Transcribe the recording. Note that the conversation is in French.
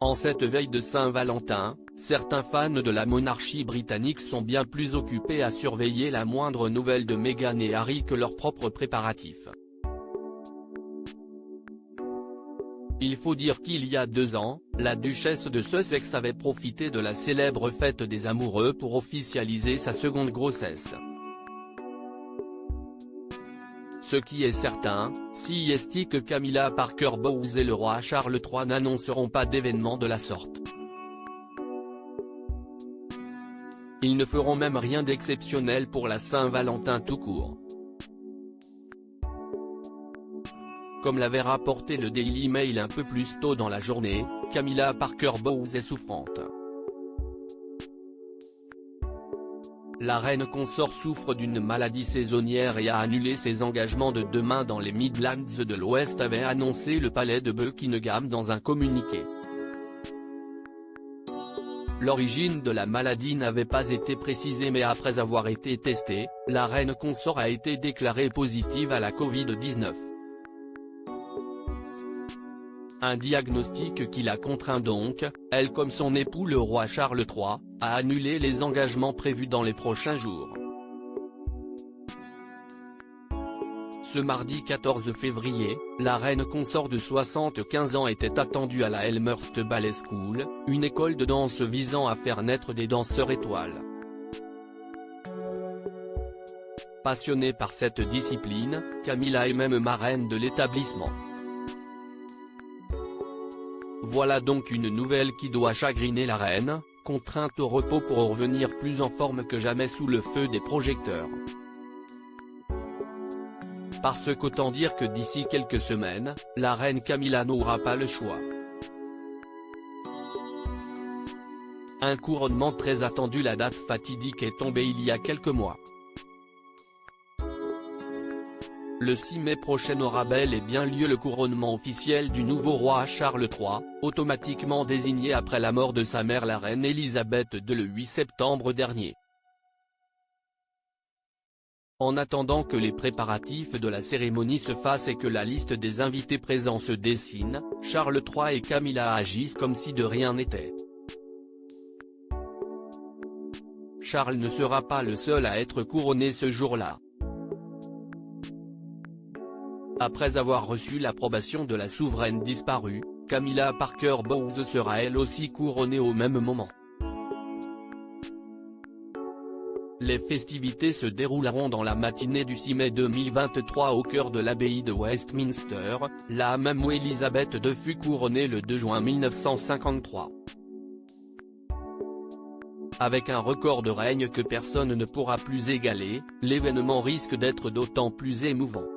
En cette veille de Saint-Valentin, certains fans de la monarchie britannique sont bien plus occupés à surveiller la moindre nouvelle de Meghan et Harry que leurs propres préparatifs. Il faut dire qu'il y a 2 ans, la duchesse de Sussex avait profité de la célèbre fête des amoureux pour officialiser sa seconde grossesse. Ce qui est certain, si est que Camilla Parker Bowles et le roi Charles III n'annonceront pas d'événements de la sorte. Ils ne feront même rien d'exceptionnel pour la Saint-Valentin tout court. Comme l'avait rapporté le Daily Mail un peu plus tôt dans la journée, Camilla Parker Bowles est souffrante. La reine consort souffre d'une maladie saisonnière et a annulé ses engagements de demain dans les Midlands de l'Ouest, avait annoncé le palais de Buckingham dans un communiqué. L'origine de la maladie n'avait pas été précisée, mais après avoir été testée, la reine consort a été déclarée positive à la Covid-19. Un diagnostic qui la contraint donc, elle comme son époux le roi Charles III, à annuler les engagements prévus dans les prochains jours. Ce mardi 14 février, la reine consort de 75 ans était attendue à la Elmhurst Ballet School, une école de danse visant à faire naître des danseurs étoiles. Passionnée par cette discipline, Camilla est même marraine de l'établissement. Voilà donc une nouvelle qui doit chagriner la reine, contrainte au repos pour revenir plus en forme que jamais sous le feu des projecteurs. Parce qu'autant dire que d'ici quelques semaines, la reine Camilla n'aura pas le choix. Un couronnement très attendu, la date fatidique est tombée il y a quelques mois. Le 6 mai prochain aura bel et bien lieu le couronnement officiel du nouveau roi Charles III, automatiquement désigné après la mort de sa mère la reine Elisabeth II le 8 septembre dernier. En attendant que les préparatifs de la cérémonie se fassent et que la liste des invités présents se dessine, Charles III et Camilla agissent comme si de rien n'était. Charles ne sera pas le seul à être couronné ce jour-là. Après avoir reçu l'approbation de la souveraine disparue, Camilla Parker Bowles sera elle aussi couronnée au même moment. Les festivités se dérouleront dans la matinée du 6 mai 2023 au cœur de l'abbaye de Westminster, là même où Elisabeth II fut couronnée le 2 juin 1953. Avec un record de règne que personne ne pourra plus égaler, l'événement risque d'être d'autant plus émouvant.